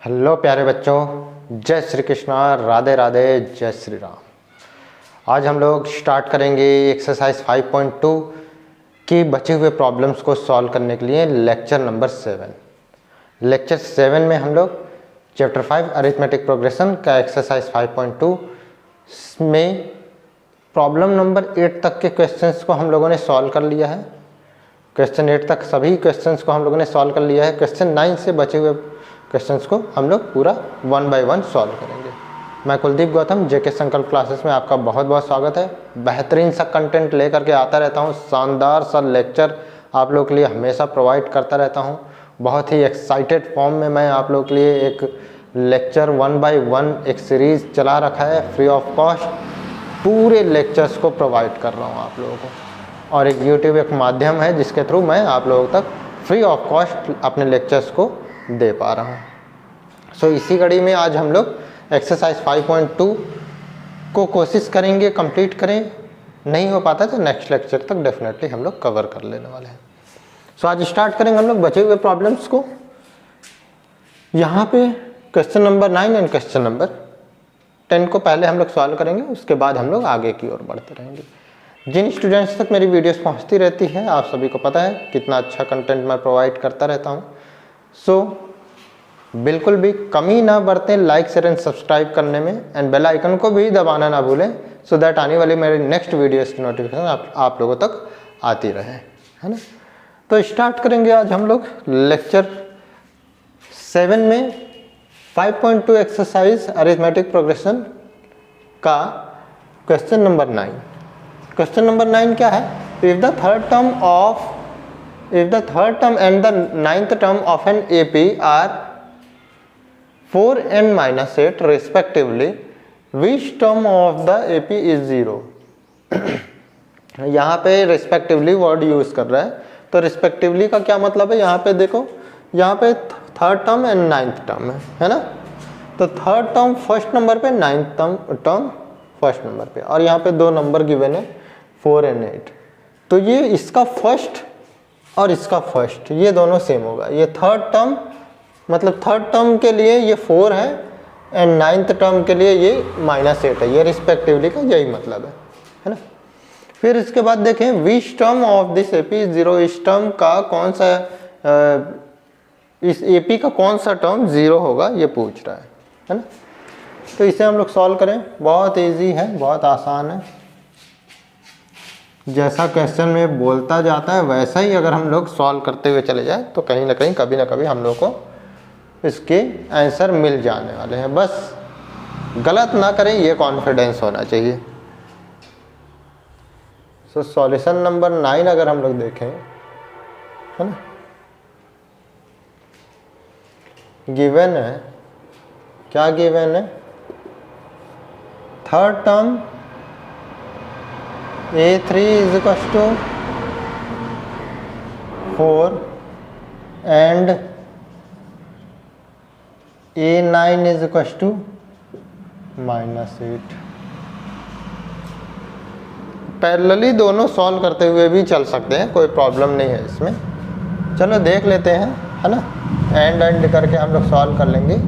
Hello प्यारे बच्चों, जय श्री कृष्णा, राधे राधे, जय श्री राम। आज हम लोग स्टार्ट करेंगे एक्सरसाइज 5.2 की बचे हुए प्रॉब्लम्स को सॉल्व करने के लिए लेक्चर नंबर 7। लेक्चर 7 में हम लोग चैप्टर 5 अरिथमेटिक प्रोग्रेशन का एक्सरसाइज 5.2 में प्रॉब्लम नंबर 8 तक के क्वेश्चंस को हम लोगों ने सॉल्व कर लिया है। क्वेश्चन 8 तक सभी क्वेश्चंस को हम लोगों ने सॉल्व कर लिया है। क्वेश्चन 9 से बचे हुए क्वेश्चंस को हम लोग पूरा 1 बाय 1 सॉल्व करेंगे। मैं कुलदीप गौतम जेके संकल्प क्लासेस में आपका बहुत बहुत स्वागत है। बेहतरीन सा कंटेंट लेकर के आता रहता हूँ, शानदार सा लेक्चर आप लोग के लिए हमेशा प्रोवाइड करता रहता हूँ। बहुत ही एक्साइटेड फॉर्म में मैं आप लोग के लिए एक लेक्चर 1 बाय 1 एक सीरीज़ चला रखा है, फ्री ऑफ कॉस्ट पूरे लेक्चर्स को प्रोवाइड कर रहा हूँ आप लोगों को। और एक यूट्यूब एक माध्यम है जिसके थ्रू मैं आप लोगों तक फ्री ऑफ कॉस्ट अपने लेक्चर्स को दे पा रहा हूँ। सो इसी कड़ी में आज हम लोग एक्सरसाइज 5.2 को कोशिश करेंगे कंप्लीट करें। नहीं हो पाता तो नेक्स्ट लेक्चर तक डेफिनेटली हम लोग कवर कर लेने वाले हैं। सो आज स्टार्ट करेंगे हम लोग बचे हुए प्रॉब्लम्स को। यहाँ पे question number 9 and question number 10 को पहले हम लोग सॉल्व करेंगे, उसके बाद हम लोग आगे की ओर बढ़ते रहेंगे। जिन स्टूडेंट्स तक मेरी वीडियोस पहुँचती रहती है, आप सभी को पता है कितना अच्छा कंटेंट मैं प्रोवाइड करता रहता हूँ। सो बिल्कुल भी कमी ना बरतें लाइक शेयर एंड सब्सक्राइब करने में, एंड बेल आइकन को भी दबाना ना भूलें, सो दैट आने वाली मेरी नेक्स्ट वीडियोस की नोटिफिकेशन आप लोगों तक आती रहे, है ना। तो स्टार्ट करेंगे आज हम लोग लेक्चर 7 में 5.2 एक्सरसाइज अरिथमेटिक प्रोग्रेशन का क्वेश्चन नंबर 9। क्वेश्चन नंबर 9 क्या है? If the third term and the ninth term of an AP are 4n minus 8 respectively, which term of the AP is 0? यहाँ पे respectively वर्ड यूज कर रहा है, तो respectively का क्या मतलब है? यहाँ पे देखो, यहाँ पे third term and ninth term है ना। तो थर्ड टर्म फर्स्ट नंबर पे, नाइन्थ टर्म फर्स्ट नंबर पे, और यहाँ पे दो नंबर गिवन है 4 and 8। तो ये इसका फर्स्ट और इसका फर्स्ट ये दोनों सेम होगा। ये थर्ड टर्म मतलब थर्ड टर्म के लिए ये 4 है एंड नाइन्थ टर्म के लिए ये -8 है। ये रिस्पेक्टिवली का यही मतलब है ना। फिर इसके बाद देखें, which term of this AP is 0? इस टर्म का कौन सा इस एपी का कौन सा टर्म 0 होगा ये पूछ रहा है ना। तो इसे हम लोग सॉल्व करें। बहुत ईजी है, बहुत आसान है। जैसा क्वेश्चन में बोलता जाता है वैसा ही अगर हम लोग सॉल्व करते हुए चले जाए तो कहीं ना कहीं कभी ना कभी हम लोग को इसके आंसर मिल जाने वाले हैं। बस गलत ना करें, ये कॉन्फिडेंस होना चाहिए। सो सॉल्यूशन नंबर 9 अगर हम लोग देखें, है ना, गिवन है, क्या गिवन है? Third term A3 is equals to 4 and A9 is equals to -8। Parallelly दोनों सॉल्व करते हुए भी चल सकते हैं, कोई प्रॉब्लम नहीं है इसमें। चलो देख लेते हैं, है ना। एंड करके हम लोग सॉल्व कर लेंगे।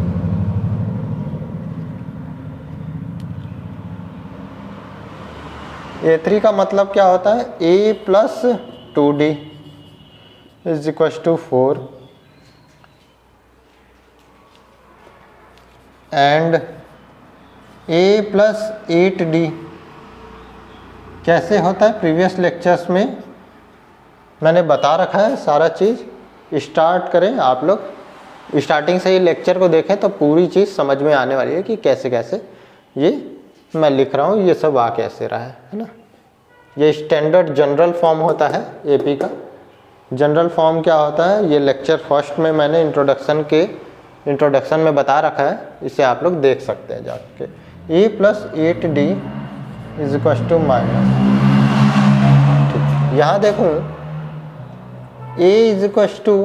A3 का मतलब क्या होता है? A plus 2D is equal to 4 and A plus 8D कैसे होता है? प्रीवियस लेक्चर्स में मैंने बता रखा है सारा चीज़। स्टार्ट करें आप लोग, स्टार्टिंग से ही लेक्चर को देखें तो पूरी चीज़ समझ में आने वाली है कि कैसे कैसे ये मैं लिख रहा हूँ, ये सब आ कैसे रहा है ना। ये स्टैंडर्ड जनरल फॉर्म होता है एपी का। जनरल फॉर्म क्या होता है ये लेक्चर फर्स्ट में मैंने इंट्रोडक्शन में बता रखा है, इसे आप लोग देख सकते हैं जाके। A plus 8D is equal to minus, ठीक। यहाँ देखूँ A इज इक्वल टू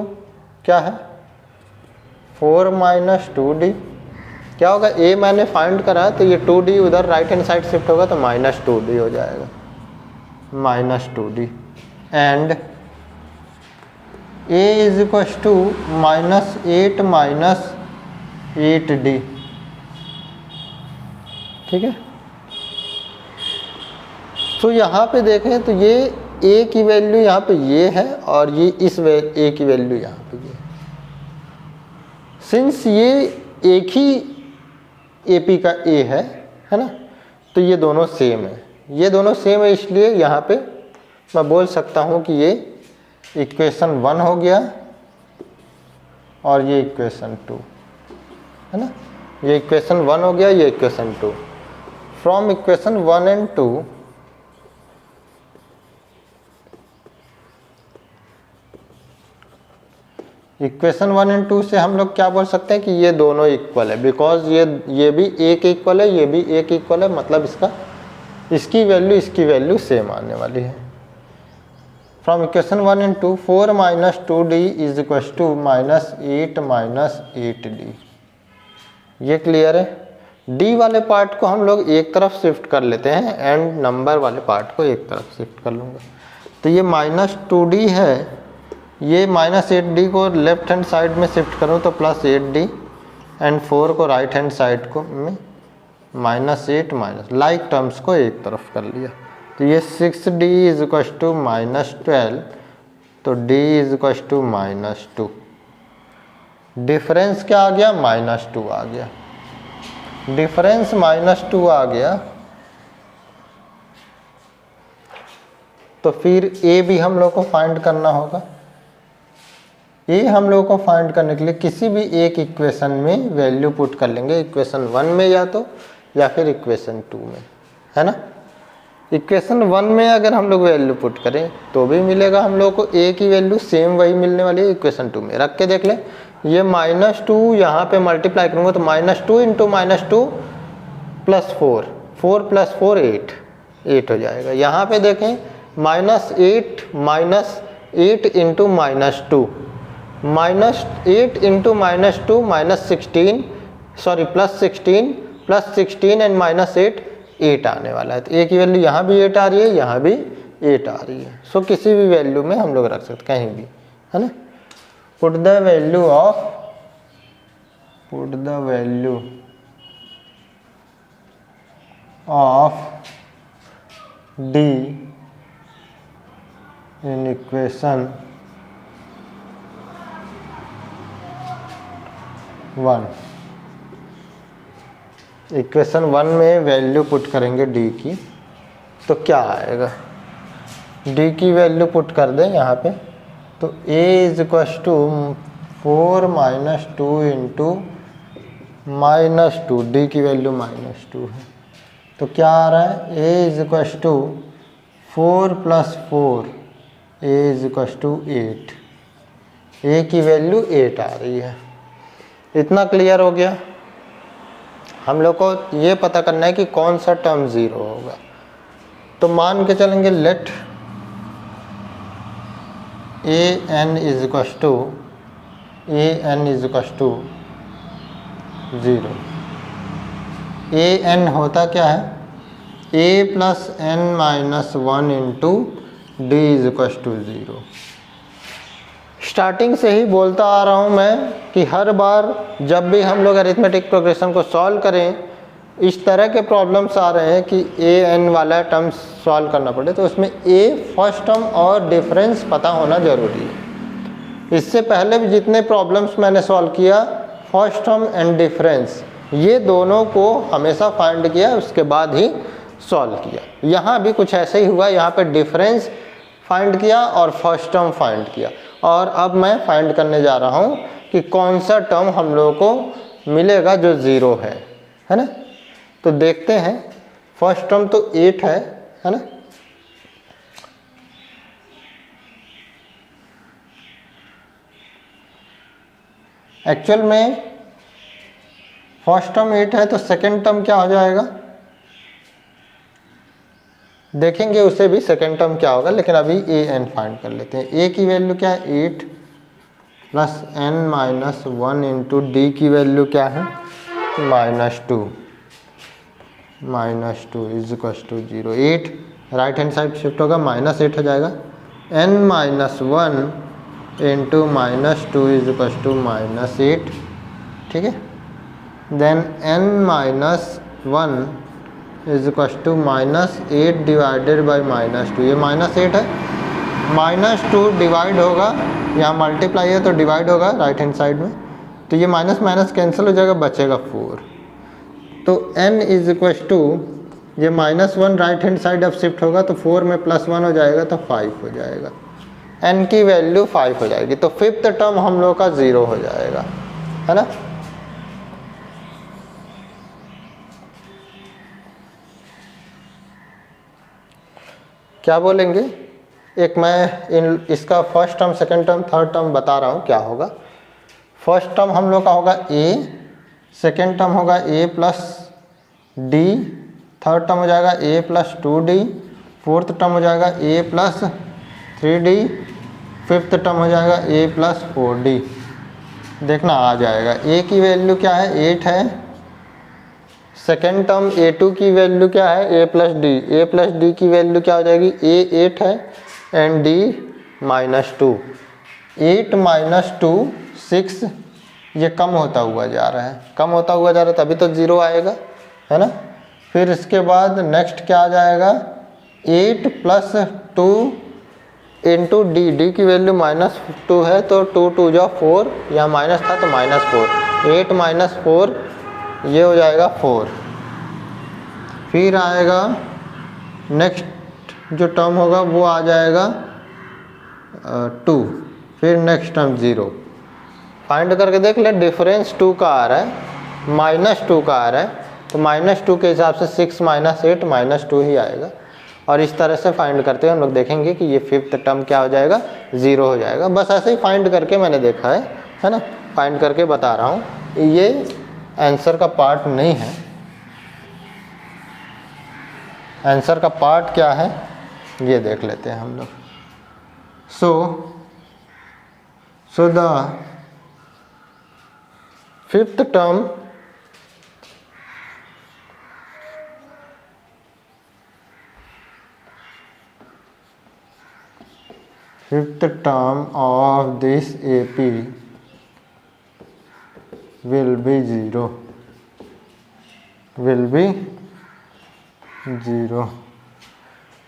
क्या है? 4 माइनस 2D। क्या होगा? A मैंने फाइंड करा है तो ये 2D उधर राइट हैंड साइड शिफ्ट होगा तो -2D हो जाएगा, -2D। And A is equal to -8 minus 8D, ठीक है। तो यहाँ पे देखें तो ये A की वैल्यू यहाँ पे ये है और ये इस A की वैल्यू यहाँ पे ये। सिंस ये एक ही AP का A है ना, तो ये दोनों सेम है। ये दोनों सेम है, इसलिए यहाँ पे मैं बोल सकता हूँ कि ये इक्वेशन 1 हो गया और ये इक्वेशन 2 है ना। ये इक्वेशन 1 हो गया, ये equation 2। From equation 1 and 2 equation 1 and 2 से हम लोग क्या बोल सकते हैं कि ये दोनों इक्वल है, बिकॉज ये भी एक इक्वल है, ये भी एक इक्वल है, मतलब इसकी वैल्यू सेम आने वाली है। From equation 1 and 2 4 minus 2D is equal to minus 8 minus 8D। ये क्लियर है। D वाले पार्ट को हम लोग एक तरफ शिफ्ट कर लेते हैं एंड नंबर वाले पार्ट को एक तरफ शिफ्ट कर लूँगा। तो ये माइनस 2D है, ये माइनस 8D को लेफ्ट हैंड साइड में शिफ्ट करूँ तो प्लस 8D एंड 4 को राइट हैंड साइड को में माइनस 8 माइनस लाइक टर्म्स को एक तरफ कर लिया। तो ये 6D is equal to minus 12, तो D is equal to minus 2। Difference क्या आ गया? माइनस 2 आ गया। डिफरेंस माइनस 2 आ गया, तो फिर A भी हम लोग को फाइंड करना होगा। A हम लोगों को फाइंड करने के लिए किसी भी एक इक्वेशन में वैल्यू पुट कर लेंगे, इक्वेशन 1 में या फिर इक्वेशन 2 में, है ना। इक्वेशन 1 में अगर हम लोग वैल्यू पुट करें तो भी मिलेगा हम लोग को A की वैल्यू सेम वही मिलने वाली है इक्वेशन 2 में। रख के देख लें, ये माइनस 2 यहाँ पे मल्टीप्लाई करूँगा तो minus 2 into minus 2 plus 4, 4 plus 4 8 हो जाएगा। यहाँ पे देखें minus 8 into minus 2, minus 8 into minus 2 minus 16, sorry plus 16 and minus 8 आने वाला है। तो A की वैल्यू यहाँ भी 8 आ रही है, यहाँ भी 8 आ रही है। सो किसी भी वैल्यू में हम लोग रख सकते, कहीं भी, है ना। Put the value of D in equation 1। Equation 1 में वैल्यू पुट करेंगे D की, तो क्या आएगा? D की वैल्यू पुट कर दें यहाँ पे, तो A is equal to 4 minus 2 into minus 2, D की वैल्यू माइनस 2 है, तो क्या आ रहा है? A is equal to 4 plus 4, A is equal to 8। A की वैल्यू 8 आ रही है। इतना क्लियर हो गया। हम लोग को ये पता करना है कि कौन सा टर्म 0 होगा। तो मान के चलेंगे let an is equal to 0। an होता क्या है? a plus n minus 1 into D is equal to 0। Starting से ही बोलता आ रहा हूँ मैं कि हर बार जब भी हम लोग अरिथमेटिक प्रोग्रेशन को सॉल्व करें, इस तरह के प्रॉब्लम्स आ रहे हैं कि an वाला टर्म सॉल्व करना पड़े, तो उसमें a फर्स्ट टर्म और डिफरेंस पता होना ज़रूरी है। इससे पहले भी जितने प्रॉब्लम्स मैंने सॉल्व किया, फर्स्ट टर्म एंड डिफरेंस ये दोनों को हमेशा फाइंड किया, उसके बाद ही सॉल्व किया। यहाँ भी कुछ ऐसे ही हुआ, यहाँ पे डिफरेंस फाइंड किया और फर्स्ट टर्म फाइंड किया, और अब मैं फाइंड करने जा रहा हूँ कि कौन सा टर्म हम लोगों को मिलेगा जो 0 है ना। तो देखते हैं, फर्स्ट टर्म तो 8 है ना। एक्चुअल में फर्स्ट टर्म 8 है, तो सेकेंड टर्म क्या हो जाएगा देखेंगे, उसे भी सेकेंड टर्म क्या होगा, लेकिन अभी an फाइंड कर लेते हैं। a की वैल्यू क्या है? 8 plus n minus 1 into D की वैल्यू क्या है? Minus 2 is equal to 0। 8 right hand side shift होगा, माइनस 8 हो जाएगा। n minus 1 into minus 2 is equal to minus 8, ठीक है। Then n minus 1 is equal to -8 divided by -2। ये -8 है, -2 डिवाइड होगा, यहाँ मल्टीप्लाई है तो डिवाइड होगा राइट हैंड साइड में, तो ये माइनस माइनस कैंसिल हो जाएगा, बचेगा 4। तो n इज इक्वल टू, ये -1 राइट हैंड साइड अब शिफ्ट होगा तो 4 में +1 हो जाएगा तो 5 हो जाएगा, n की वैल्यू 5 हो जाएगी। तो फिफ्थ टर्म हम लोग का 0 हो जाएगा, है ना। क्या बोलेंगे, एक मैं इसका first term, second term, third term बता रहा हूँ क्या होगा। फर्स्ट टर्म हम लोग का होगा a, सेकंड टर्म होगा a plus D, third term हो जाएगा a plus 2d, fourth term हो जाएगा a plus 3d, fifth term हो जाएगा a प्लस 4d। देखना आ जाएगा, a की वैल्यू क्या है 8 है, सेकेंड टर्म a2 की वैल्यू क्या है a प्लस डी की वैल्यू क्या हो जाएगी a 8 है एंड d -2। 8 -2 6, ये कम होता हुआ जा रहा है, कम होता हुआ जा रहा है, तभी तो 0 आएगा, है ना। फिर इसके बाद नेक्स्ट क्या आ जाएगा 8 प्लस 2 इंटू डी की वैल्यू -2 है तो 2 2 जा 4, यहाँ माइनस था तो -4, 8 - 4 ये हो जाएगा 4। फिर आएगा नेक्स्ट जो टर्म होगा वो आ जाएगा 2, फिर नेक्स्ट टर्म 0। फाइंड करके देख ले, डिफरेंस 2 का आ रहा है, -2 का आ रहा है, तो -2 के हिसाब से 6 - 8 -2 ही आएगा। और इस तरह से फाइंड करते हुए हम लोग देखेंगे कि ये फिफ्थ टर्म क्या हो जाएगा 0 हो जाएगा। बस ऐसे ही फाइंड करके मैंने देखा है ना, फाइंड करके बता रहा हूँ, ये आंसर का पार्ट नहीं है। आंसर का पार्ट क्या है ये देख लेते हैं हम लोग। So the fifth term of this AP will be 0,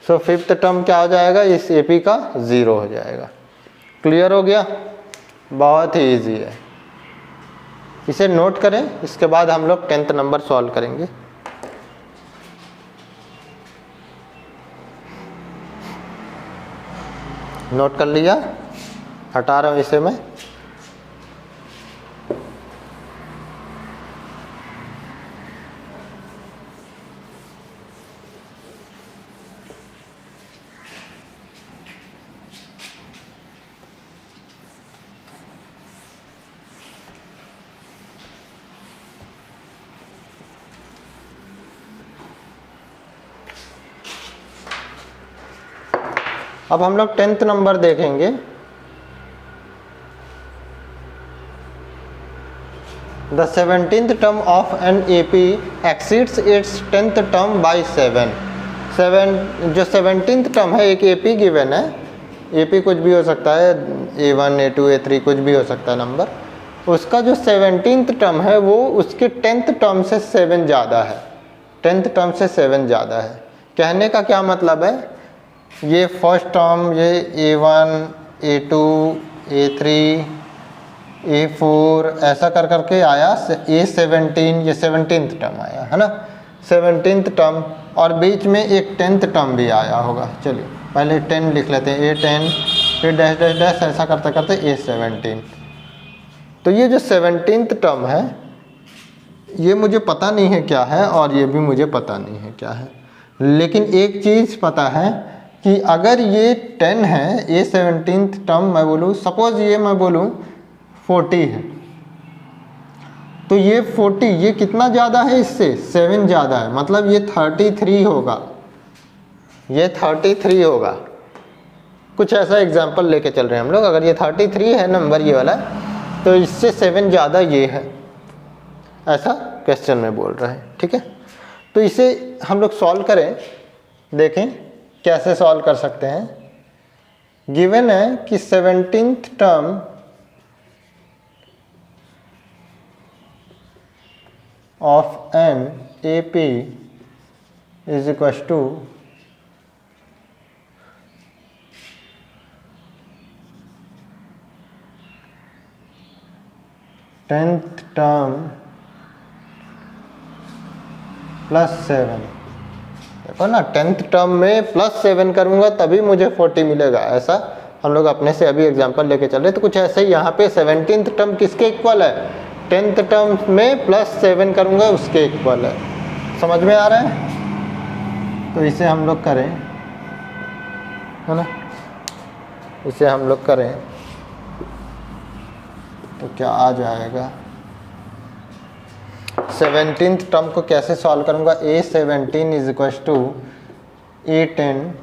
so fifth term क्या हो जाएगा इस AP का 0 हो जाएगा। क्लियर हो गया, बहुत ही इजी है, इसे नोट करें, इसके बाद हम लोग 10th नंबर सॉल्व करेंगे। नोट कर लिया, हटा रहा हूँ इसे मैं। अब हम लोग 10th नंबर देखेंगे। The 17th term of an AP exceeds its 10th term by 7। जो 17th टर्म है, एक AP गिवन है, AP कुछ भी हो सकता है, A1 A2 A3 कुछ भी हो सकता है नंबर, उसका जो 17th टर्म है वो उसके 10th टर्म से 7 ज़्यादा है, 10th टर्म से 7 ज़्यादा है। कहने का क्या मतलब है, ये फर्स्ट टर्म ये A1 A2 A3 A4 ऐसा कर करके आया, A17 ये 17th टर्म आया, है ना, 17th टर्म, और बीच में एक 10th टर्म भी आया होगा। चलिए पहले 10 लिख लेते हैं, A10 फिर डैश डैश डैश ऐसा करते करते A17। तो ये जो 17th टर्म है ये मुझे पता नहीं है क्या है, और ये भी मुझे पता नहीं है क्या है, लेकिन एक चीज़ पता है कि अगर ये 10 है, A17th टर्म मैं बोलूँ, सपोज ये मैं बोलूँ 40 है, तो ये 40 ये कितना ज़्यादा है इससे 7 ज़्यादा है, मतलब ये 33 होगा, ये 33 होगा। कुछ ऐसा एग्जांपल लेके चल रहे हैं हम लोग, अगर ये 33 है नंबर ये वाला, तो इससे 7 ज़्यादा ये है, ऐसा क्वेश्चन में बोल रहे हैं, ठीक है। तो इसे हम लोग सॉल्व करें, देखें कैसे सॉल्व कर सकते हैं। गिवन है कि 17th term of an A P is equal to tenth term +7। देखो ना, टेंथ टर्म में +7 करूंगा तभी मुझे 40 मिलेगा। ऐसा हम लोग अपने से अभी एग्जांपल लेके चल रहे, तो कुछ ऐसे ही यहाँ पे 17th टर्म किसके इक्वल है, 10th टर्म में +7 करूंगा उसके इक्वल है। समझ में आ रहा है? तो इसे हम लोग करें, है ना, इसे हम लोग करें तो क्या आ जाएगा। 17th टर्म को कैसे सॉल्व करूंगा, A17 is equal to A10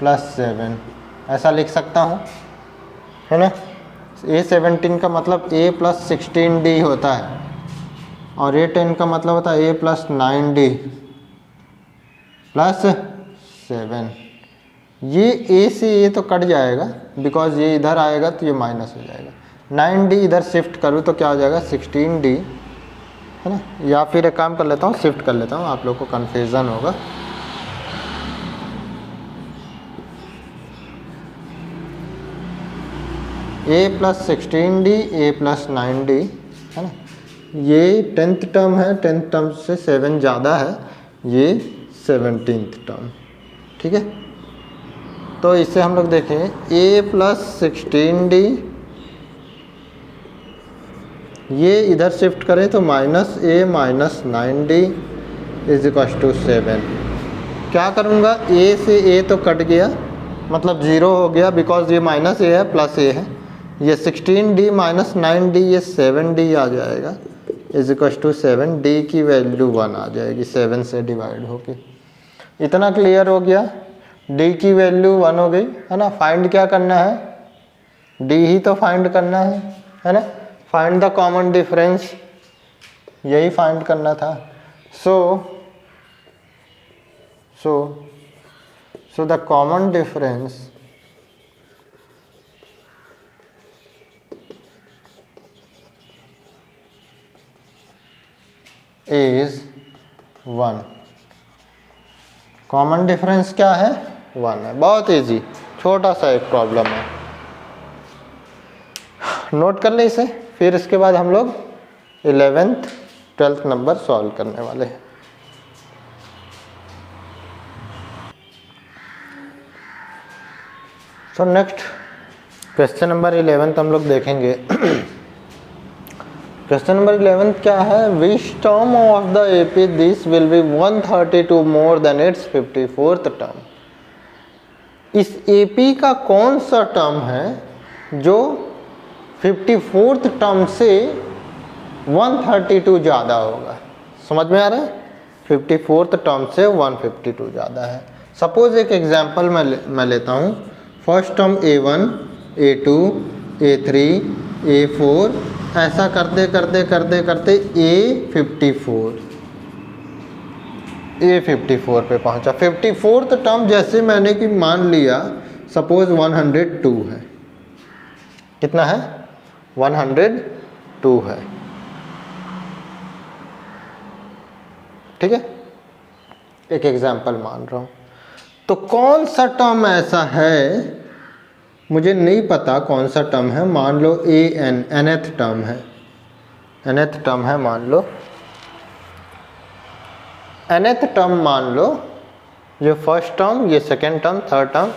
+7 ऐसा लिख सकता हूँ, है ना। A17 का मतलब A + 16D होता है और A10 का मतलब होता है A + 9D +7। ये A से ये तो कट जाएगा बिकॉज ये इधर आएगा तो ये माइनस हो जाएगा। 9D इधर शिफ्ट करूँ तो क्या हो जाएगा 16D, है ना। या फिर एक काम कर लेता हूँ, शिफ्ट कर लेता हूँ, आप लोग को कन्फ्यूज़न होगा। A + 16D A + 9D, है ना। ये 10th टर्म है, 10th टर्म से 7 ज़्यादा है, ये 17th टर्म, ठीक है। तो इसे हम लोग देखें, A + 16D, ये इधर शिफ्ट करें तो -A - 9D is equal to 7। क्या करूँगा, A से A तो कट गया, मतलब 0 हो गया बिकॉज ये -A है +A है। ये 16D - 9D ये 7D आ जाएगा इज इक्वल टू 7। D की वैल्यू 1 आ जाएगी 7 से डिवाइड होके। इतना क्लियर हो गया, D की वैल्यू 1 हो गई, है ना। फाइंड क्या करना है, D ही तो फाइंड करना है ना। फाइंड द कॉमन डिफरेंस, यही फाइंड करना था। So the common difference is 1। Common difference क्या है, 1 है। बहुत इजी, छोटा सा एक प्रॉब्लम है, नोट कर ले इसे। फिर इसके बाद हम लोग 11th 12th नंबर सॉल्व करने वाले हैं। So next question number 11th हम लोग देखेंगे। क्वेश्चन नंबर 11th क्या है, which term of the AP this will be 132 more than it's 54th term. इस एपी का कौन सा टर्म है जो 54th टर्म से 132 ज़्यादा होगा। समझ में आ रहा है, 54th टर्म से 152 ज़्यादा है। सपोज एक एग्जांपल मैं लेता हूँ, first term A1 A2 A3 A4 ऐसा करते करते A54 पे पहुंचा। 54th टर्म जैसे मैंने कि मान लिया सपोज 102 है, कितना है 102 है, ठीक है। एक एग्जांपल मान रहा हूं, तो कौन सा टर्म ऐसा है, मुझे नहीं पता कौन सा टर्म है। मान लो nth टर्म है, nth टर्म है, मान लो nth टर्म, मान लो ये फर्स्ट टर्म, ये सेकेंड टर्म, थर्ड टर्म,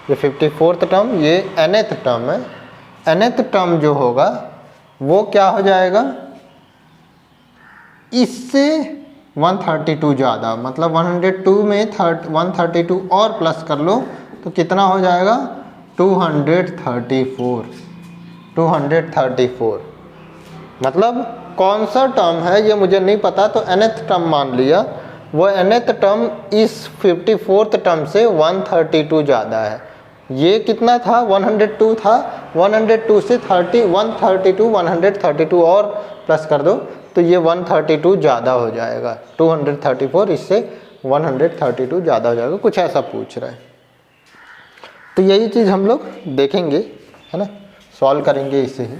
ये 54th टर्म, ये nth टर्म है। nth टर्म जो होगा वो क्या हो जाएगा, इससे 132 ज़्यादा, मतलब 102 में 132 और प्लस कर लो तो कितना हो जाएगा 234। मतलब कौन सा टर्म है ये मुझे नहीं पता, तो nth टर्म मान लिया, वो nth टर्म इस 54th टर्म से 132 ज़्यादा है। ये कितना था 102 था, 102 से 132 और प्लस कर दो तो ये 132 ज़्यादा हो जाएगा। 234 इससे 132 ज़्यादा हो जाएगा, कुछ ऐसा पूछ रहा है। तो यही चीज़ हम लोग देखेंगे, है ना, सॉल्व करेंगे इसे ही।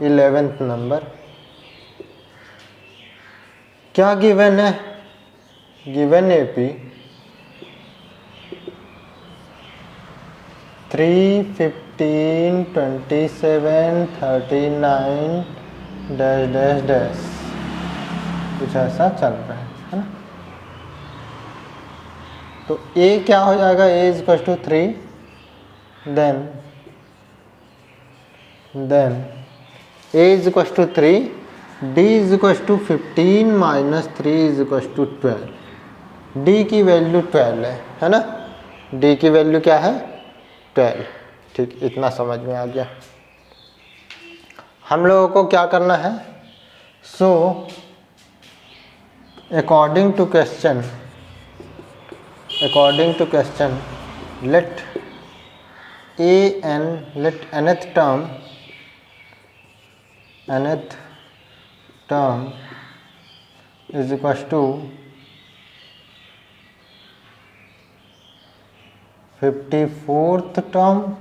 11th number. क्या गिवन है? Given AP 3, 15, 27, 39 dash dash dash, कुछ ऐसा चल रहा है ना। तो A क्या हो जाएगा? A is equal to 3, then A is equal to 3, D is equal to 15 minus 3 is equal to 12। D की वैल्यू 12 है ना। D की वैल्यू क्या है? 12। ठीक, इतना समझ में आ गया। हम लोगों को क्या करना है? So according to question, let nth term is equals to 54th term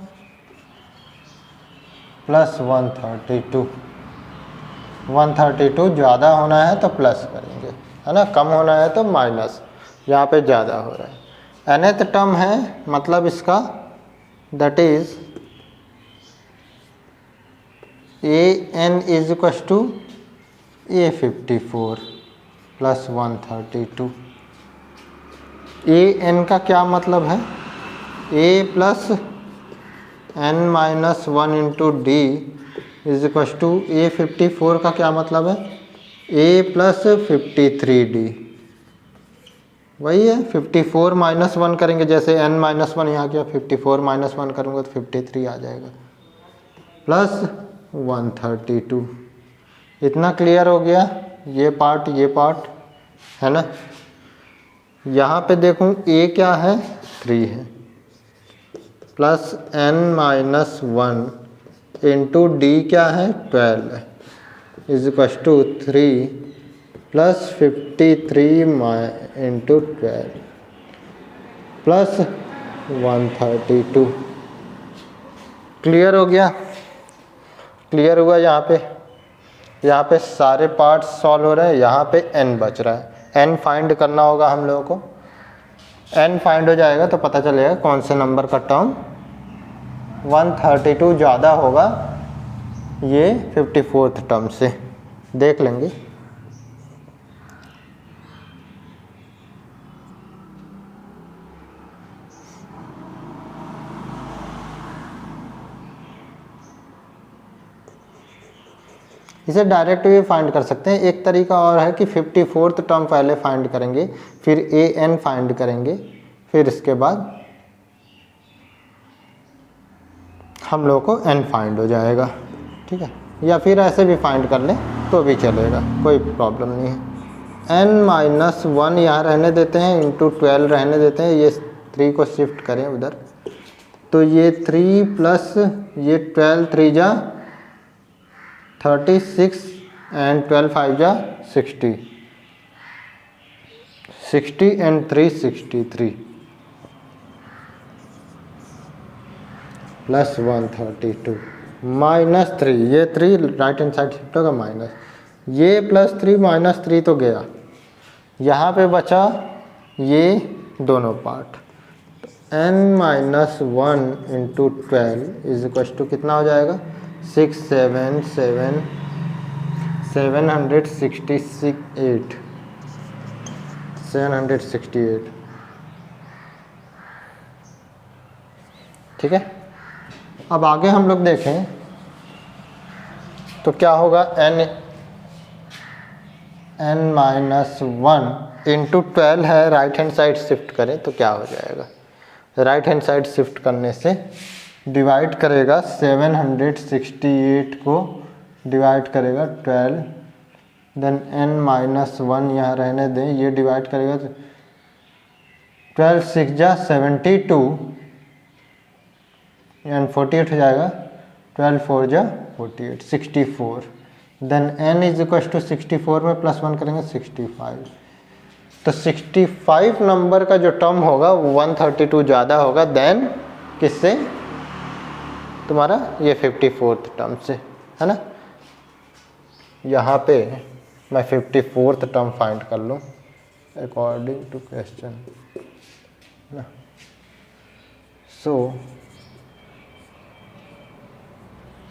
plus 132। 132 ज़्यादा होना है तो प्लस करेंगे, है ना, कम होना है तो माइनस। यहाँ पे ज़्यादा हो रहा है। nth टर्म है, मतलब इसका that is an is equal to A54 plus 132। an का क्या मतलब है? A plus n minus 1 into D is equal to A54 का क्या मतलब है? A प्लस 53D, वही है। 54 माइनस 1 करेंगे, जैसे n माइनस 1 यहाँ किया, 54 माइनस 1 करूँगा तो 53 आ जाएगा, प्लस 132। इतना क्लियर हो गया ये पार्ट है ना। यहाँ पे देखूँ A क्या है? 3 है, plus n minus 1 into D क्या है? 12 है, is equal to 3 plus 53 into 12 plus 132। Clear हो गया? क्लियर हुआ? यहाँ पे सारे पार्ट्स सॉल्व हो रहे हैं। यहाँ पे n बच रहा है, n फाइंड करना होगा हम लोगों को। n फाइंड हो जाएगा तो पता चलेगा कौन से नंबर का टर्म 132 ज़्यादा होगा ये 54th टर्म से। देख लेंगे। इसे डायरेक्ट भी फाइंड कर सकते हैं। एक तरीका और है कि 54th टर्म पहले फाइंड करेंगे, फिर an फाइंड करेंगे, फिर इसके बाद हम लोग को n फाइंड हो जाएगा। ठीक है, या फिर ऐसे भी फाइंड कर लें तो भी चलेगा, कोई प्रॉब्लम नहीं है। n माइनस 1 यहाँ रहने देते हैं, इंटू 12 रहने देते हैं। ये 3 को शिफ्ट करें उधर, तो ये 3 प्लस ये 12 3 जा 36 एंड 12 5 जा 60, 60 एंड 3 63 प्लस 132 माइनस 3, ये 3 राइट हैंड साइड शिफ्ट होगा माइनस, ये प्लस 3 माइनस 3 तो गया। यहाँ पे बचा ये दोनों part, n minus 1 into 12 is equal to कितना हो जाएगा? 768। ठीक है, अब आगे हम लोग देखें तो क्या होगा? n माइनस 1 इंटू 12 है, राइट हैंड साइड शिफ्ट करें तो क्या हो जाएगा? राइट हैंड साइड शिफ्ट करने से डिवाइड करेगा 768 को डिवाइड करेगा 12, देन n माइनस 1 यहाँ रहने दें, ये डिवाइड करेगा तो 12 6 जा 72 एंड 48 हो जाएगा, 12 4 जा 48 64, then n is equal to 64 में प्लस 1 करेंगे 65। तो 65 नंबर का जो टर्म होगा वो 132 ज़्यादा होगा देन किससे? तुम्हारा ये 54th टर्म से, है ना। यहाँ पे मैं 54th टर्म फाइंड कर लूँ अकॉर्डिंग टू क्वेश्चन ना। सो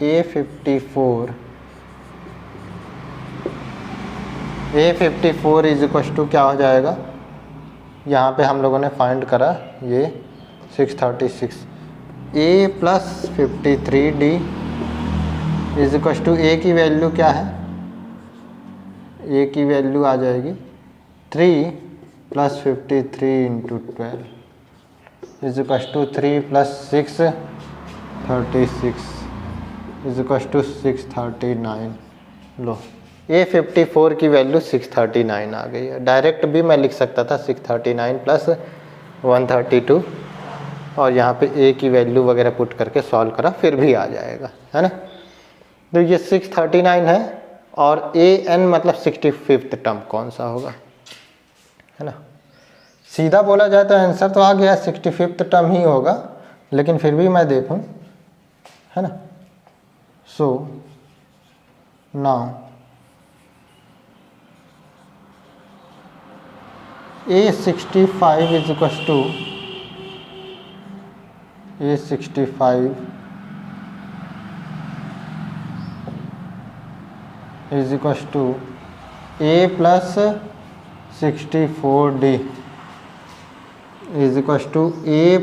A54 इज इक्वल टू क्या हो जाएगा, यहाँ पे हम लोगों ने फाइंड करा ये 636 A plus 53D is equal to A की वैल्यू क्या है, A की वैल्यू आ जाएगी 3 plus 53 into 12 is equal to 3 plus 6 36 is equal to 639। लो A54 की वैल्यू 639 आ गई है। डायरेक्ट भी मैं लिख सकता था 639 प्लस 132 और यहाँ पे A की वैल्यू वगैरह पुट करके सॉल्व करा फिर भी आ जाएगा, है ना। तो ये 639 है और AN मतलब 65th टर्म कौन सा होगा, है ना। सीधा बोला जाए तो आंसर तो आ गया 65th टर्म ही होगा, लेकिन फिर भी मैं देखूं, है ना। So now A65 is equal to A65 is equal to A plus 64D is equal to A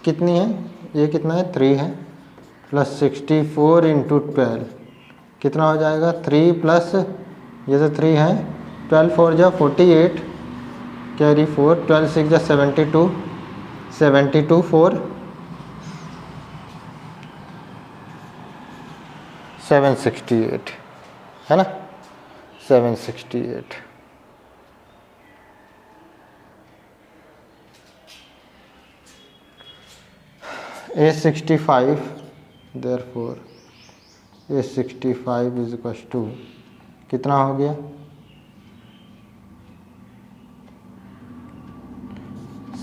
कितनी है, A कितना है 3 है प्लस 64 इंटू 12 कितना हो जाएगा 3 प्लस ये तो 3 है 12 4 जा 48 कैरी 4 12 6 जा 72 72 4 768 है ना 768। A65 therefore A65 is equal to कितना हो गया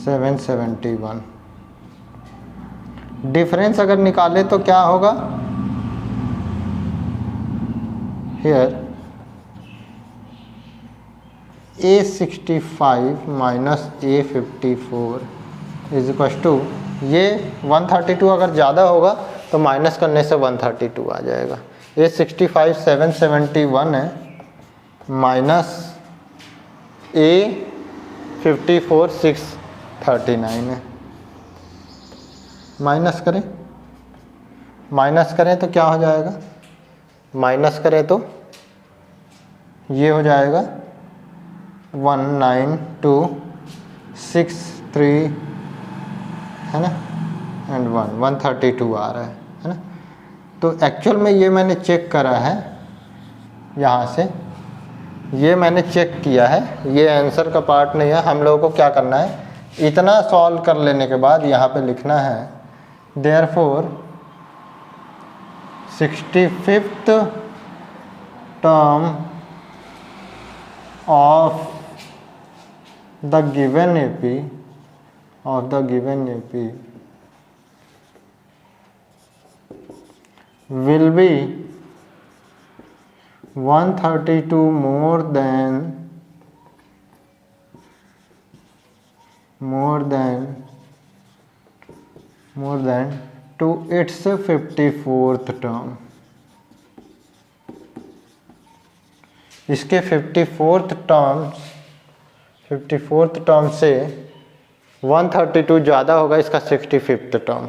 771। डिफरेंस अगर निकाले तो क्या होगा, here A65 minus A54 is equal to ये 132 अगर ज़्यादा होगा तो माइनस करने से 132 आ जाएगा। A65 771 है माइनस A54 639 है। माइनस करें तो क्या हो जाएगा, माइनस करें तो ये हो जाएगा 19263 है ना एंड 132 आ रहा है ना। तो एक्चुअल में ये मैंने चेक करा है, यहाँ से ये मैंने चेक किया है, ये आंसर का पार्ट नहीं है। हम लोगों को क्या करना है, इतना सॉल्व कर लेने के बाद यहाँ पे लिखना है therefore 65th term of the given AP will be 132 more than to its 54th term. इसके 54th टर्म से 132 ज़्यादा होगा इसका 65th टर्म।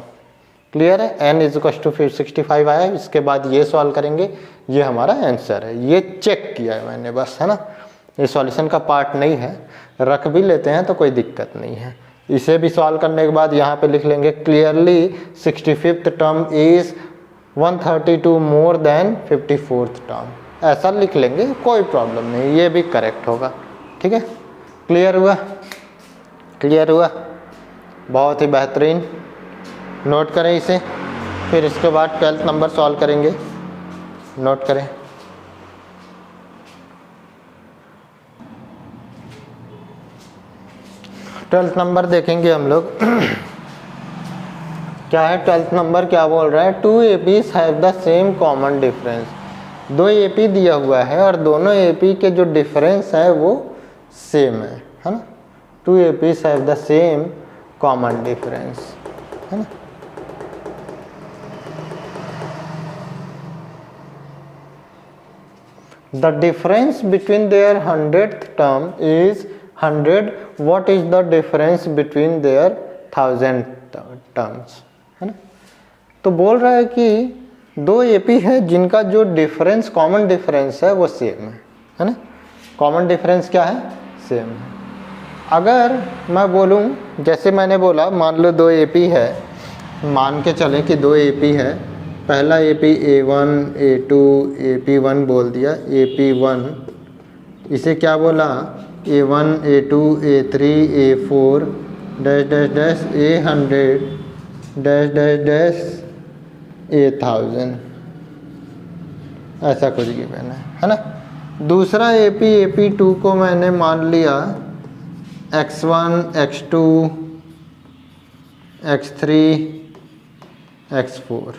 क्लियर है। n इज इक्वल टू 65 आया, इसके बाद ये सॉल्व करेंगे, ये हमारा आंसर है। ये चेक किया है मैंने बस, है ना। ये सॉल्यूशन का पार्ट नहीं है, रख भी लेते हैं तो कोई दिक्कत नहीं है। इसे भी सॉल्व करने के बाद यहाँ पे लिख लेंगे clearly 65th term is 132 more than 54th term, ऐसा लिख लेंगे, कोई प्रॉब्लम नहीं, ये भी करेक्ट होगा। ठीक है, क्लियर हुआ, बहुत ही बेहतरीन। नोट करें इसे, फिर इसके बाद 12th नंबर सॉल्व करेंगे। नोट करें, ट्वेल्थ नंबर देखेंगे हम लोग। क्या है 12th नंबर, क्या बोल रहा है, 2 APs have the same common difference. दो एपी दिया हुआ है और दोनों एपी के जो डिफरेंस है वो सेम है ना। Two APs have the same common difference, है ना। The difference between their 100th term is 100. What is the difference between their 1000th terms, है ना। तो बोल रहा है कि दो एपी है जिनका जो डिफरेंस कॉमन डिफरेंस है वो सेम है ना। कॉमन डिफरेंस क्या है? सेम है। अगर मैं बोलूँ, जैसे मैंने बोला, मान लो दो एपी है, मान के चलें कि दो एपी है, पहला एपी A1 A2 AP1 बोल दिया, AP1 इसे क्या बोला? A1 A2 A3 A4 dash dash dash A100 dash dash dash A1000, ऐसा कुछ गिवन है ना। दूसरा एपी AP2 को मैंने मान लिया X1 X2 X3 X4।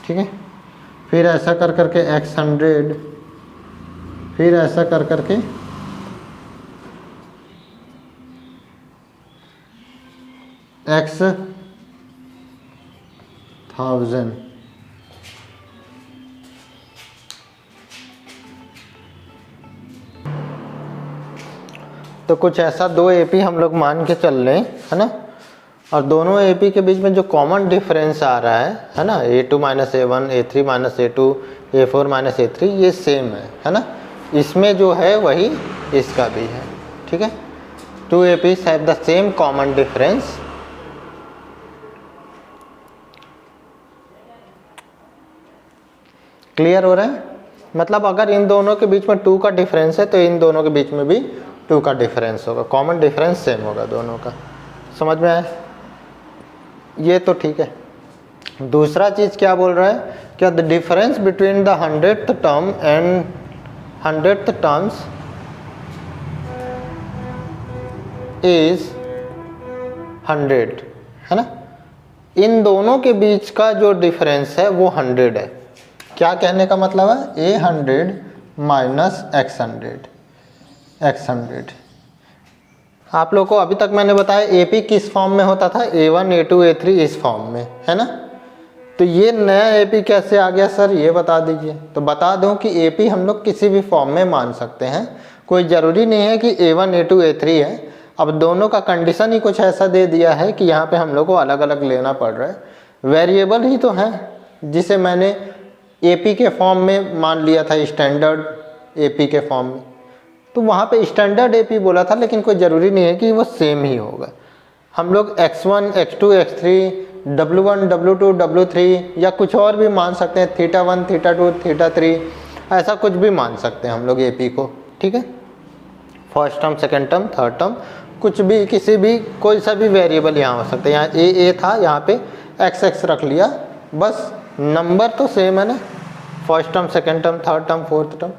ठीक है, फिर ऐसा कर करके X100, फिर ऐसा कर करके X1000। तो कुछ ऐसा दो एपी हम लोग मान के चल रहे हैं, है ना। और दोनों एपी के बीच में जो कॉमन डिफरेंस आ रहा है ना, A2 minus A1 A3 minus A2 A4 minus A3, ये सेम है ना। इसमें जो है वही इसका भी है। ठीक है, two APs have the same common difference. Clear हो रहा है? मतलब अगर इन दोनों के बीच में 2 का डिफरेंस है तो इन दोनों के बीच में भी 2 का डिफरेंस होगा, कॉमन डिफरेंस सेम होगा दोनों का। समझ में आया? ये तो ठीक है। दूसरा चीज़ क्या बोल रहा है? क्या the difference between the 100th term and 100th terms is 100, है ना। इन दोनों के बीच का जो डिफरेंस है वो 100 है। क्या कहने का मतलब है? A100 minus X100। आप लोगों को अभी तक मैंने बताया एपी किस फॉर्म में होता था, A1 A2 A3 इस फॉर्म में, है ना। तो ये नया एपी कैसे आ गया सर, ये बता दीजिए। तो बता दूं कि एपी हम लोग किसी भी फॉर्म में मान सकते हैं, कोई ज़रूरी नहीं है कि A1 A2 A3 है। अब दोनों का कंडीशन ही कुछ ऐसा दे दिया है कि यहाँ पे हम लोग को अलग अलग लेना पड़ रहा है। वेरिएबल ही तो है, जिसे मैंने एपी के फॉर्म में मान लिया था, स्टैंडर्ड एपी के फॉर्म में। तो वहाँ पे स्टैंडर्ड एपी बोला था, लेकिन कोई ज़रूरी नहीं है कि वो सेम ही होगा। हम लोग X1 X2 X3 W1 W2 W3 या कुछ और भी मान सकते हैं, θ1 θ2 θ3, ऐसा कुछ भी मान सकते हैं हम लोग एपी को। ठीक है, first term second term third term, कुछ भी, किसी भी, कोई सा भी वेरिएबल यहाँ हो सकता है। यहाँ ए था, यहाँ पे XX रख लिया, बस नंबर तो सेम है ना, first term second term third term fourth term.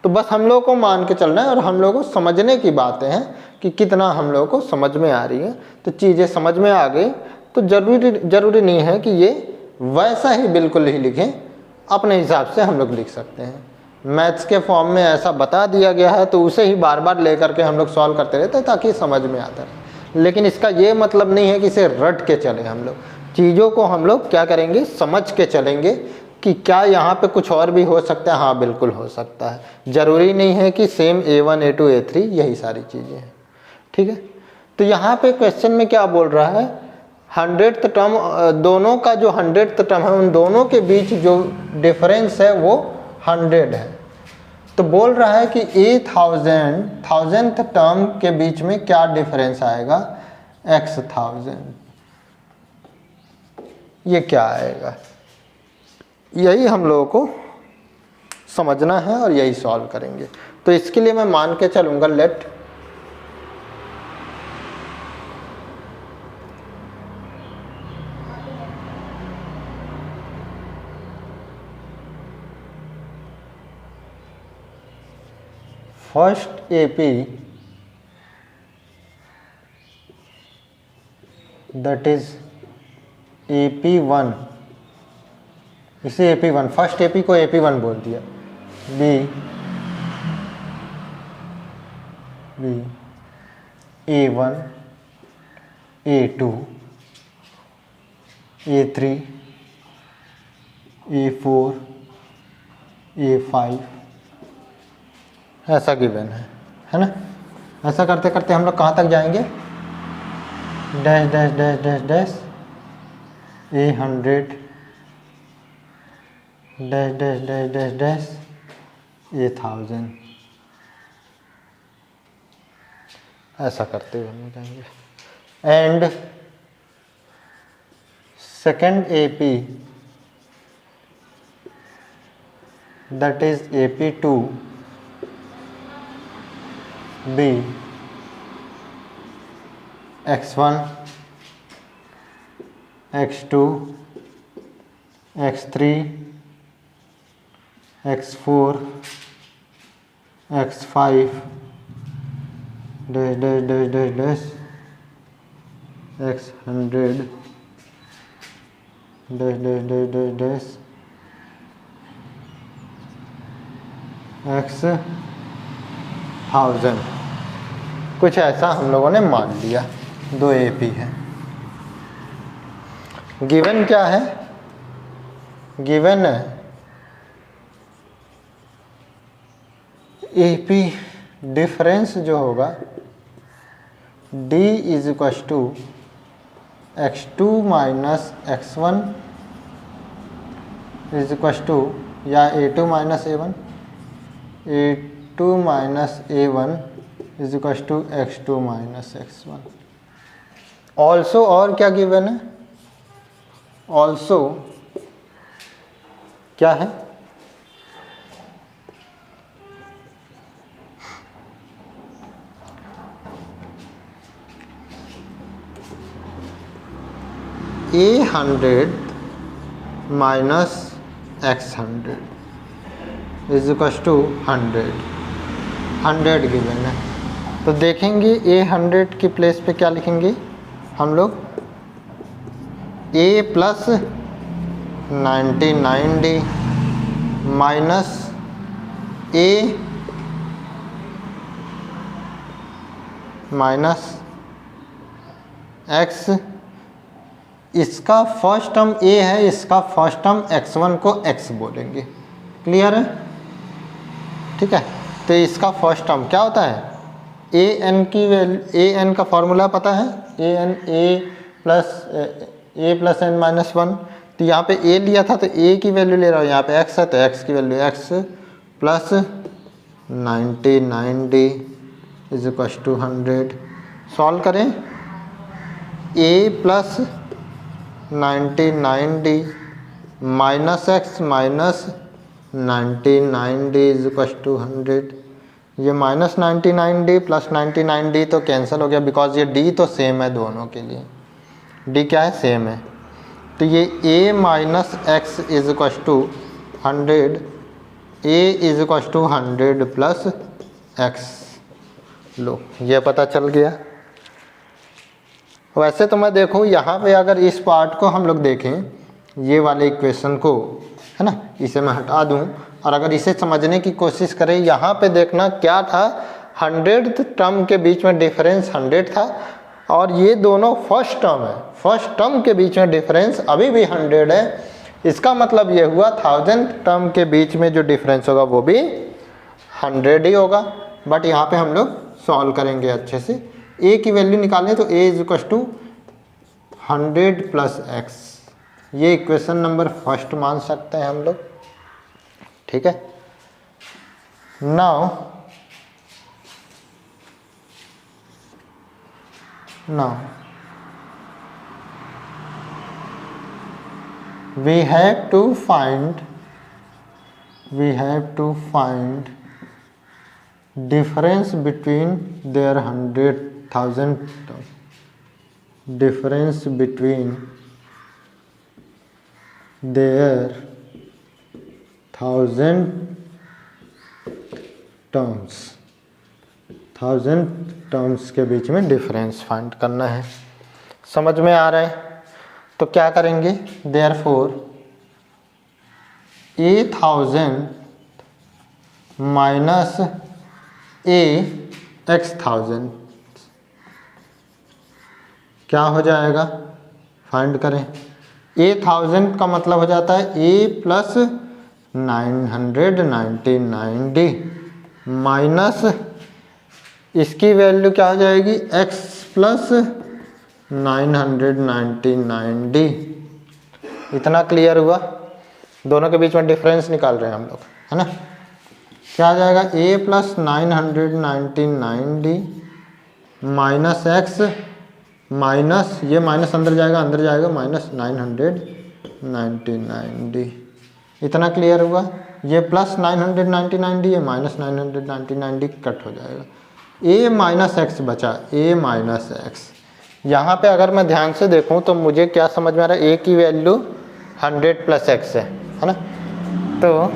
तो बस हम लोग को मान के चलना है और हम लोग को समझने की बातें हैं कि कितना हम लोग को समझ में आ रही है। तो चीज़ें समझ में आ गई तो ज़रूरी नहीं है कि ये वैसा ही बिल्कुल ही लिखें, अपने हिसाब से हम लोग लिख सकते हैं। मैथ्स के फॉर्म में ऐसा बता दिया गया है तो उसे ही बार बार ले करके हम लोग सॉल्व करते रहते हैं ताकि समझ में आता रहे। लेकिन इसका ये मतलब नहीं है कि इसे रट के चलें, हम लोग चीज़ों को हम लोग क्या करेंगे, समझ के चलेंगे कि क्या यहाँ पे कुछ और भी हो सकता है। हाँ बिल्कुल हो सकता है, ज़रूरी नहीं है कि सेम A1 A2 A3 यही सारी चीज़ें हैं। ठीक है, तो यहाँ पे क्वेश्चन में क्या बोल रहा है, 100th टर्म, दोनों का जो 100th टर्म है उन दोनों के बीच जो डिफरेंस है वो 100 है। तो बोल रहा है कि 1000th टर्म के बीच में क्या डिफरेंस आएगा, X1000। ये क्या आएगा, यही हम लोगों को समझना है और यही सॉल्व करेंगे। तो इसके लिए मैं मान के चलूँगा, let first AP that is AP1, इसे AP1, फर्स्ट AP को AP1 बोल दिया। B A1 A2 A3 A4 A5 ऐसा गिवन है ना। ऐसा करते करते हम लोग कहाँ तक जाएंगे, dash dash dash dash dash A100 dash dash dash dash dash A1000, ऐसा करते हुए हम जाएंगे। And second AP that is AP2 B X1 X2 X3 X4 X5 dash dash dash dash dash X100 dash dash dash dash dash X1000, कुछ ऐसा हम लोगों ने मान लिया। 2 AP है। गिवन क्या है, गिवन AP डिफरेंस जो होगा D is equal to X2 minus X1 is equal to, या A2 minus A1, A2 minus A1 is equal to X2 minus X1। Also और क्या गिवन है, ऑल्सो क्या है, A100 minus X100 is equal to 100 given है। तो देखेंगे A100 की प्लेस पे क्या लिखेंगे हम लोग, A plus 99D minus A minus X, इसका फर्स्ट टर्म A है, इसका फर्स्ट टर्म X1 को X बोलेंगे। क्लियर है, ठीक है। तो इसका फर्स्ट टर्म क्या होता है, AN की वैल्यू, AN का फॉर्मूला पता है, AN A plus N minus 1। तो यहाँ पे A लिया था तो A की वैल्यू ले रहा हूँ, यहाँ पे X है तो X की value X plus 99D is equal to 100। Solve करें, A plus 99D minus X minus 99D is equal to 100। ये माइनस 99D प्लस 99D तो कैंसिल हो गया, बिकॉज ये D तो सेम है दोनों के लिए, D क्या है, सेम है। तो ये A minus X is equal to 100, A is equal to 100 plus X। लो ये पता चल गया। वैसे तो मैं देखूँ यहाँ पे, अगर इस पार्ट को हम लोग देखें, ये वाले इक्वेशन को, है ना, इसे मैं हटा दूँ और अगर इसे समझने की कोशिश करें, यहाँ पे देखना क्या था, 100th टर्म के बीच में डिफरेंस 100 था और ये दोनों फर्स्ट टर्म है, फर्स्ट टर्म के बीच में डिफरेंस अभी भी 100 है। इसका मतलब ये हुआ 1000th टर्म के बीच में जो डिफरेंस होगा वो भी 100 ही होगा। बट यहाँ पे हम लोग सॉल्व करेंगे अच्छे से। A की वैल्यू निकालें तो A is equal to 100 plus X, ये इक्वेशन नंबर फर्स्ट मान सकते हैं हम लोग, ठीक है। Now we have to find difference between their 100,000 terms, difference between their 1000 terms। 1000 terms के बीच में डिफरेंस फाइंड करना है। समझ में आ रहा है? तो क्या करेंगे, देयरफॉर 1000 माइनस a x 1000 क्या हो जाएगा, फाइंड करें। 1000 का मतलब हो जाता है a प्लस 999d माइनस इसकी वैल्यू क्या हो जाएगी, x प्लस 999d। इतना क्लियर हुआ? दोनों के बीच में डिफरेंस निकाल रहे हैं हम लोग, है ना। क्या आ जाएगा, a plus 999d minus x minus ये माइनस अंदर जाएगा माइनस 999d। इतना क्लियर हुआ? ये प्लस 999d, ये माइनस 999d कट हो जाएगा। a माइनस एक्स बचा, a माइनस एक्स। यहाँ पे अगर मैं ध्यान से देखूँ तो मुझे क्या समझ में आ रहा है, a की वैल्यू 100 प्लस एक्स है ना। तो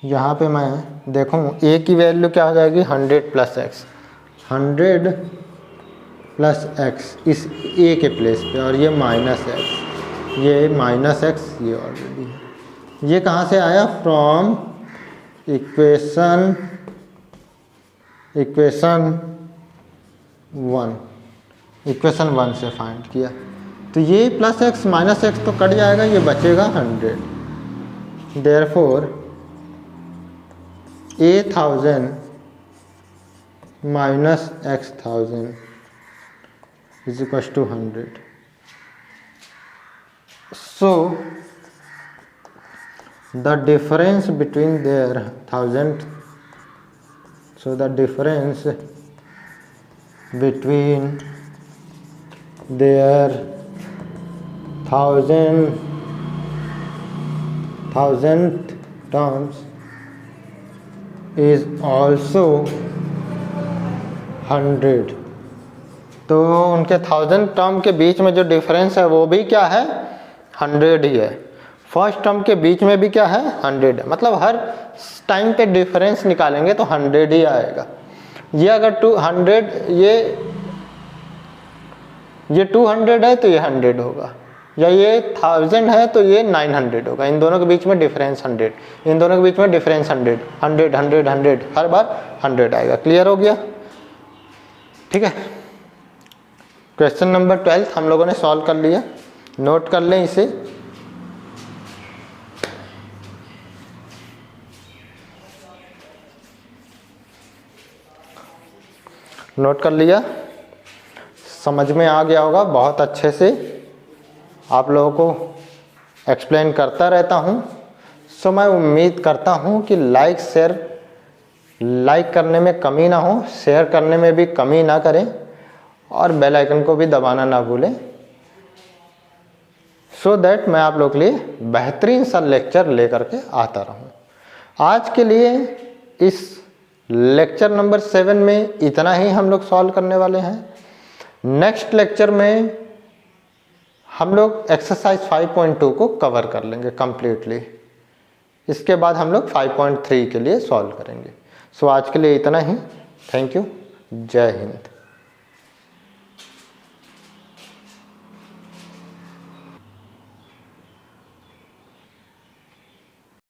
यहाँ पे मैं देखूँ a की वैल्यू क्या हो जाएगी, 100 प्लस एक्स, 100 प्लस एक्स इस a के प्लेस पे, और ये माइनस एक्स, ये माइनस एक्स, ये ऑलरेडी है। ये कहाँ से आया, फ्रॉम इक्वेशन 1 से फाइंड किया। तो ये प्लस एक्स माइनस एक्स तो कट जाएगा, ये बचेगा 100। Therefore 1000 minus x 1000 is equal to 100। So the difference between their 1000, so the difference between their 1000 terms is also 100। तो उनके 1000 टर्म के बीच में जो डिफरेंस है वो भी क्या है, 100 ही है। फर्स्ट टर्म के बीच में भी क्या है, 100 है। मतलब हर टाइम पे डिफरेंस निकालेंगे तो 100 ही आएगा। ये अगर 200 ये 200 है तो ये 100 होगा, या ये 1000 है तो ये 900 होगा। इन दोनों के बीच में डिफरेंस 100, इन दोनों के बीच में डिफरेंस 100, 100 100 100, हर बार 100 आएगा। क्लियर हो गया? ठीक है। क्वेश्चन नंबर 12 हम लोगों ने सॉल्व कर लिया। नोट कर लें इसे। नोट कर लिया? समझ में आ गया होगा बहुत अच्छे से। आप लोगों को एक्सप्लेन करता रहता हूँ। सो मैं उम्मीद करता हूँ कि लाइक करने में कमी ना हो, शेयर करने में भी कमी ना करें, और बेल आइकन को भी दबाना ना भूलें, सो दैट मैं आप लोग के लिए बेहतरीन सा लेक्चर लेकर के आता रहूँ। आज के लिए इस लेक्चर नंबर 7 में इतना ही हम लोग सॉल्व करने वाले हैं। नेक्स्ट लेक्चर में हम लोग एक्सरसाइज 5.2 को कवर कर लेंगे कंप्लीटली। इसके बाद हम लोग 5.3 के लिए सॉल्व करेंगे। सो आज के लिए इतना ही। Thank you. जय हिंद।